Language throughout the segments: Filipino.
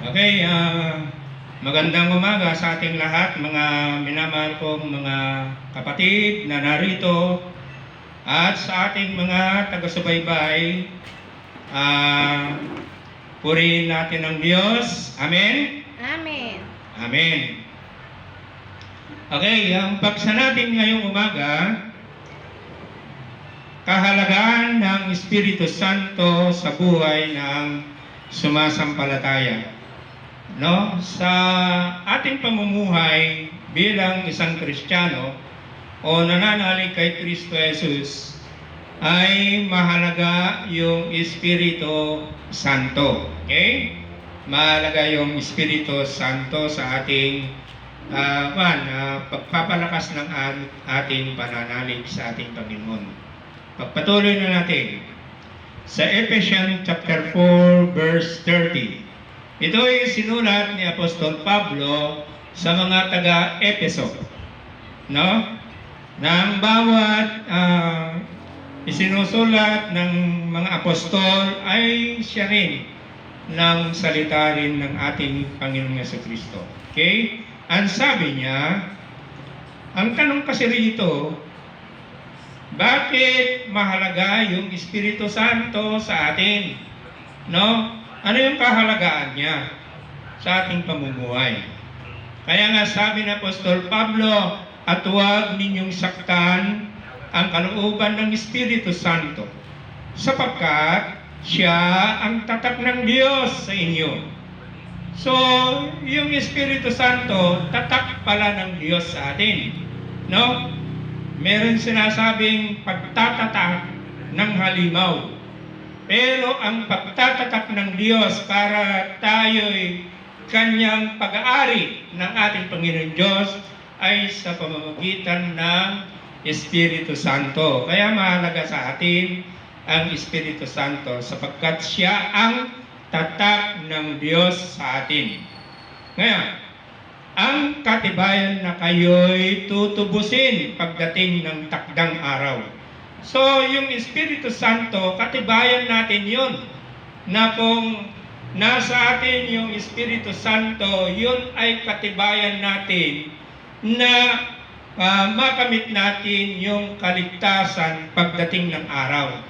Okay, magandang umaga sa ating lahat, mga minamahal kong mga kapatid na narito at sa ating mga taga-subaybay. Purihin natin ang Diyos. Amen? Amen. Amen. Okay, ang paksa natin ngayong umaga, kahalagahan ng Espiritu Santo sa buhay ng sumasampalataya. No, sa ating pamumuhay bilang isang Kristiyano o nananalig kay Kristo Jesus ay mahalaga yung Espiritu Santo. Okay? Mahalaga yung Espiritu Santo sa ating pagpapalakas ng ating pananalig sa ating Panginoon. Pagpatuloy na natin sa Ephesians chapter 4 verse 30. Ito ay sinulat ni Apostol Pablo sa mga taga-Epeso, no? Na ang bawat isinusulat ng mga apostol ay siya rin ng salita rin ng ating Panginoong Jesucristo. Okay? Ang sabi niya, ang tanong kasi rito, bakit mahalaga yung Espiritu Santo sa atin? No? Ano yung kahalagaan niya sa ating pamumuhay? Kaya nga sabi ng Apostol Pablo, at huwag ninyong saktan ang kalooban ng Espiritu Santo, sapagkat siya ang tatak ng Diyos sa inyo. So, yung Espiritu Santo, tatak pala ng Diyos sa atin. No? Meron sinasabing pagtatatak ng halimaw. Pero ang pagtatatak ng Diyos para tayo'y kanyang pag-aari ng ating Panginoon Diyos ay sa pamamagitan ng Espiritu Santo. Kaya mahalaga sa atin ang Espiritu Santo sapagkat siya ang tatak ng Diyos sa atin. Ngayon, ang katibayan na kayo'y tutubusin pagdating ng takdang araw. So, yung Espiritu Santo, katibayan natin yun. Na kung nasa atin yung Espiritu Santo, yun ay katibayan natin na makamit natin yung kaligtasan pagdating ng araw.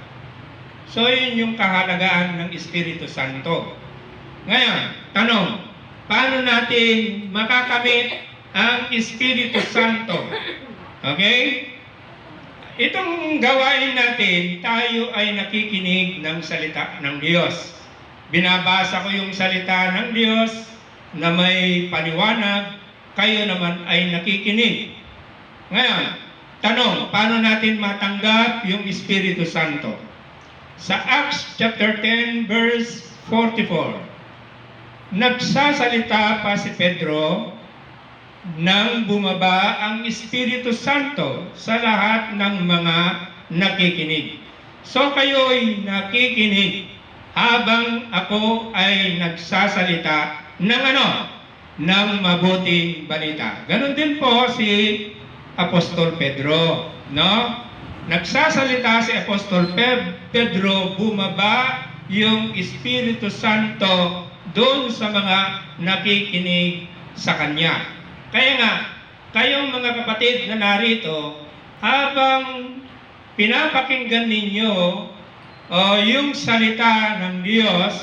So, yun yung kahalagaan ng Espiritu Santo. Ngayon, tanong, paano natin makakamit ang Espiritu Santo? Okay? Itong gawain natin, tayo ay nakikinig ng salita ng Diyos. Binabasa ko yung salita ng Diyos na may paliwanag, kayo naman ay nakikinig. Ngayon, tanong, paano natin matanggap yung Espiritu Santo? Sa Acts chapter 10 verse 44, nagsasalita pa si Pedro nang bumaba ang Espiritu Santo sa lahat ng mga nakikinig. So kayo'y nakikinig habang ako ay nagsasalita ng ng mabuting balita. Ganon din po si Apostol Pedro, no? Nagsasalita si Apostol Pedro, bumaba yung Espiritu Santo doon sa mga nakikinig sa kanya. Kaya nga, kayong mga kapatid na narito, habang pinapakinggan ninyo yung salita ng Diyos,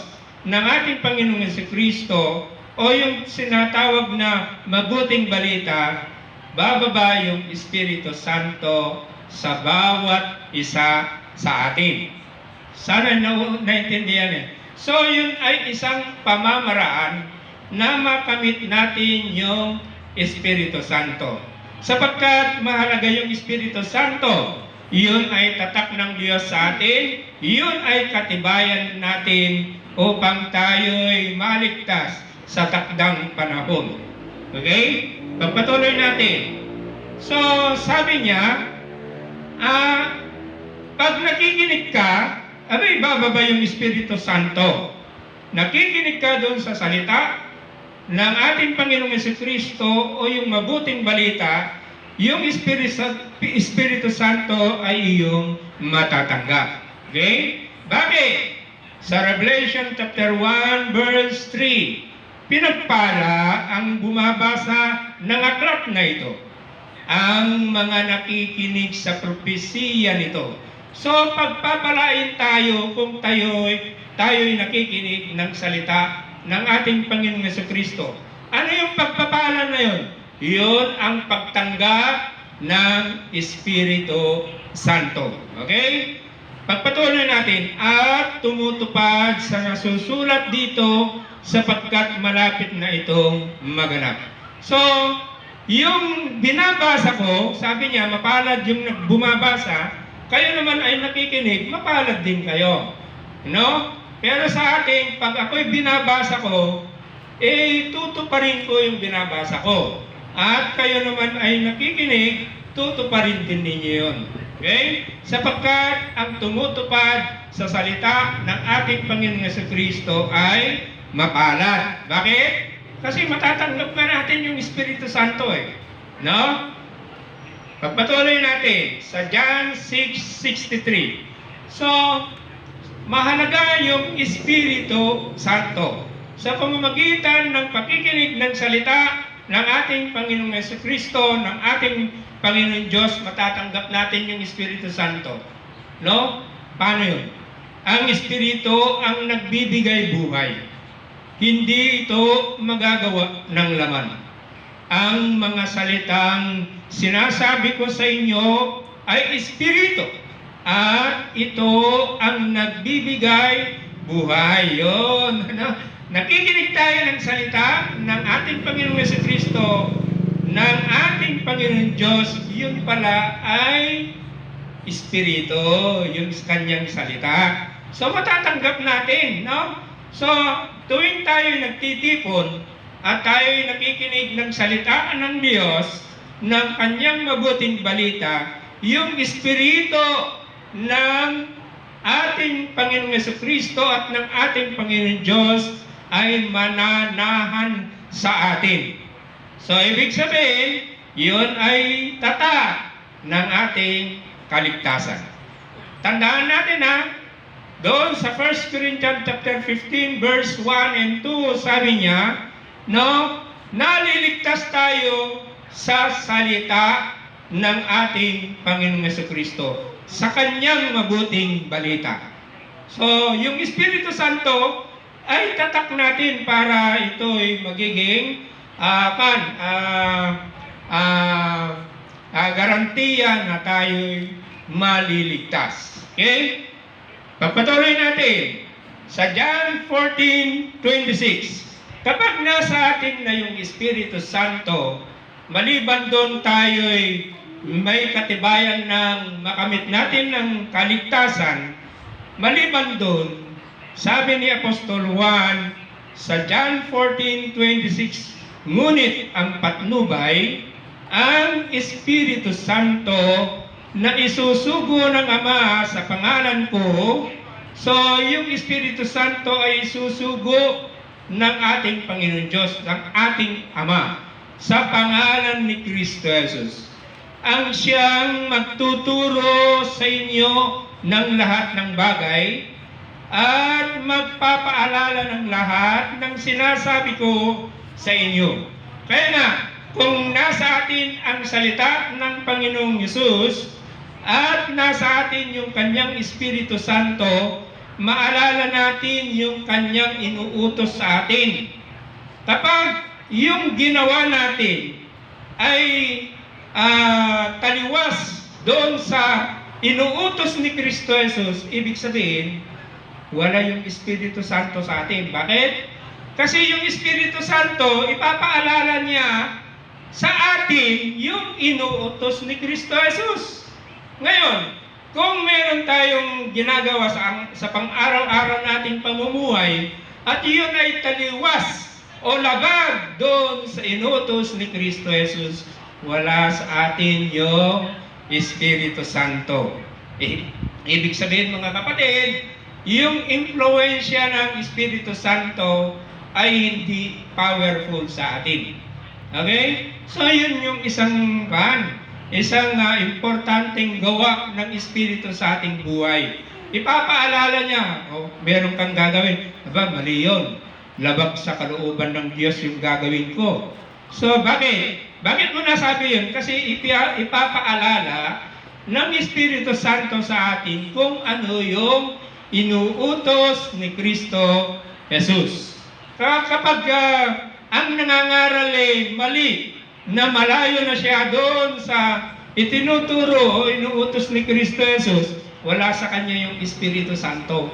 ng ating Panginoong Jesucristo, o yung sinatawag na mabuting balita, bababa yung Espiritu Santo sa bawat isa sa atin. Sana naintindihan eh. So, yun ay isang pamamaraan na makamit natin yung Espiritu Santo. Sapagkat mahalaga yung Espiritu Santo, yun ay tatak ng Diyos sa atin, yun ay katibayan natin upang tayo'y maligtas sa takdang panahon. Okay? Pagpatuloy natin. So, sabi niya, pag nakikinig ka, bababa yung Espiritu Santo. Nakikinig ka doon sa salita ng ating Panginoong Jesucristo o yung mabuting balita, yung Espiritu Santo ay iyong matatanggap. Okay? Bakit? Sa Revelation chapter 1 verse 3, pinagpala ang bumabasa ng aklat na ito, ang mga nakikinig sa propesiya nito. So, pagpapalain tayo kung tayo'y nakikinig ng salita ng ating Panginoong Jesucristo. Ano yung pagpapala na yun? Yun ang pagtanggap ng Espiritu Santo. Okay? Pagpatuloy natin at tumutupad sa nasusulat dito sapagkat malapit na itong maganap. So, yung binabasa ko, sabi niya, mapalad yung bumabasa, kayo naman ay nakikinig, mapalad din kayo. No? Pero sa ating, pag ako'y binabasa ko, tutuparin ko yung binabasa ko. At kayo naman ay nakikinig, tutuparin din ninyo yun. Okay? Sapagkat ang tumutupad sa salita ng ating Panginoong Jesucristo ay mapalad. Bakit? Kasi matatanggap na natin yung Espiritu Santo No? Pagpatuloy natin sa John 6:63. So, mahalaga yung Espiritu Santo. Sa pamamagitan ng pakikinig ng salita ng ating Panginoong Jesucristo, ng ating Panginoon Diyos, matatanggap natin yung Espiritu Santo. No? Paano yun? Ang Espiritu ang nagbibigay buhay. Hindi ito magagawa ng laman. Ang mga salitang sinasabi ko sa inyo ay Espiritu. At ito ang nagbibigay buhay. Yun. Nakikinig tayo ng salita ng ating Panginoong Jesucristo, ng ating Panginoon Diyos, yun pala ay Espiritu, yung kanyang salita. So matatanggap natin, no? So tuwing tayo nagtitipon at tayo nakikinig ng salita ng Diyos, ng kanyang mabuting balita, yung Espiritu ng ating Panginoong Jesucristo at ng ating Panginoon Diyos ay mananahan sa atin. So, ibig sabihin, yun ay tatak ng ating kaligtasan. Tandaan natin doon sa 1 Corinthians chapter 15, verse 1 and 2, sabi niya, no, naliligtas tayo sa salita ng ating Panginoong Jesucristo, sa kanyang mabuting balita. So, yung Espiritu Santo ay tatak natin para ito'y magiging garantiya na tayo'y maliligtas. Okay? Pagpatuloy natin sa John 14:26. Kapag nasa atin na yung Espiritu Santo, maliban doon tayo'y may katibayan ng makamit natin ng kaligtasan, maliban doon, sabi ni Apostol Juan sa John 14:26, ngunit ang patnubay, ang Espiritu Santo na isusugo ng Ama sa pangalan ko. So, yung Espiritu Santo ay isusugo ng ating Panginoon Diyos, ng ating Ama, sa pangalan ni Kristo Jesus. Ang siyang magtuturo sa inyo ng lahat ng bagay at magpapaalala ng lahat ng sinasabi ko sa inyo. Kaya nga, kung nasa atin ang salita ng Panginoong Yesus at nasa atin yung kanyang Espiritu Santo, maalala natin yung kanyang inuutos sa atin. Kapag yung ginawa natin ay taliwas doon sa inuutos ni Kristo Jesus, ibig sabihin, wala yung Espiritu Santo sa atin. Bakit? Kasi yung Espiritu Santo, ipapaalala niya sa atin yung inuutos ni Kristo Jesus. Ngayon, kung meron tayong ginagawa sa pang-araw-araw nating pamumuhay, at yun ay taliwas o labag doon sa inuutos ni Kristo Jesus, wala sa atin yung Espiritu Santo. Ibig sabihin, mga kapatid, yung impluensya ng Espiritu Santo ay hindi powerful sa atin. Okay? So, yun yung isang importanteng gawa ng Espiritu sa ating buhay. Ipapaalala niya, meron kang gagawin. Mali yun. labag sa kalooban ng Diyos yung gagawin ko. So, bakit? Bakit mo nasabi yun? Kasi ipapaalala ng Espiritu Santo sa atin kung ano yung inuutos ni Kristo Jesus. Kapag ang nangangaral ay mali, na malayo na siya doon sa itinuturo o inuutos ni Kristo Jesus, wala sa kanya yung Espiritu Santo.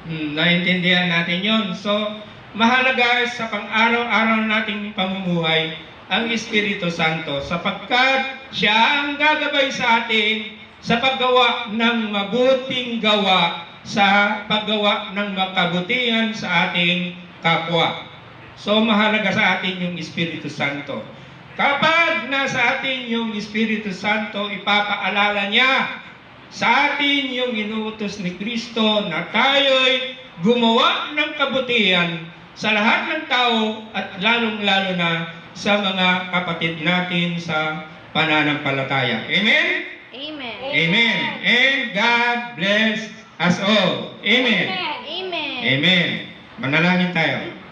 Naintindihan natin yon. So, mahalaga sa pang-araw-araw nating pamumuhay ang Espiritu Santo sapagkat siya ang gagabay sa atin sa paggawa ng mabuting gawa, sa paggawa ng makabutihan sa ating kapwa. So, mahalaga sa atin yung Espiritu Santo. Kapag nasa atin yung Espiritu Santo, ipapaalala niya sa atin yung inuutos ni Kristo na tayo'y gumawa ng kabutihan sa lahat ng tao at lalong-lalo na sa mga kapatid natin sa pananampalataya. Amen? Amen. Amen. And God bless us all. Amen. Amen. Amen. Manalangin tayo.